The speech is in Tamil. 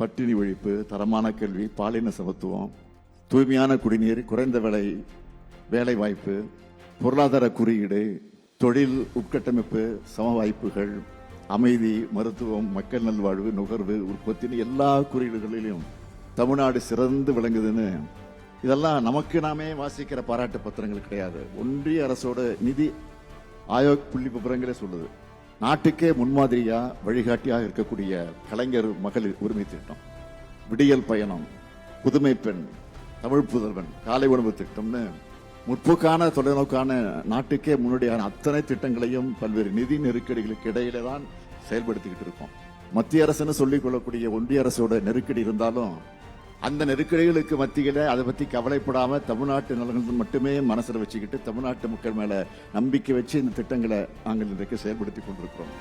பட்டினி ஒழிப்பு, தரமான கல்வி, பாலின சமத்துவம், தூய்மையான குடிநீர், குறைந்த விலை வேலை வாய்ப்பு, பொருளாதார குறியீடு, தொழில் உட்கட்டமைப்பு, சம வாய்ப்புகள், அமைதி, மருத்துவம், மக்கள் நல்வாழ்வு, நுகர்வு, உற்பத்தின்னு எல்லா குறியீடுகளிலும் தமிழ்நாடு சிறந்து விளங்குதுன்னு இதெல்லாம் நமக்கு நாமே வாசிக்கிற பாராட்டு பத்திரங்கள் கிடையாது. ஒன்றிய அரசோட நிதி ஆயோக் புள்ளி விவரங்களே சொல்லுது. நாட்டுக்கே முன்மாதிரியா வழிகாட்டியாக இருக்கக்கூடிய கலைஞர் மகளிர் உரிமை திட்டம், விடியல் பயணம், புதுமை பெண், தமிழ் புதல்வன், காலை உணவு திட்டம்னு முற்போக்கான தொலைநோக்கான நாட்டுக்கே முன்னோடியான அத்தனை திட்டங்களையும் பல்வேறு நிதி நெருக்கடிகளுக்கு இடையில தான் செயல்படுத்திக்கிட்டு இருக்கோம். மத்திய அரசுன்னு சொல்லிக் கொள்ளக்கூடிய ஒன்றிய அரசோட நெருக்கடி இருந்தாலும் அந்த நெருக்கடிகளுக்கு மத்தியில அதை பத்தி கவலைப்படாம தமிழ்நாட்டு நலன்கள் மட்டுமே மனசுல வச்சுக்கிட்டு தமிழ்நாட்டு மக்கள் மேல நம்பிக்கை வச்சு இந்த திட்டங்களை நாங்கள் இன்றைக்கு செயல்படுத்தி கொண்டிருக்கிறோம்.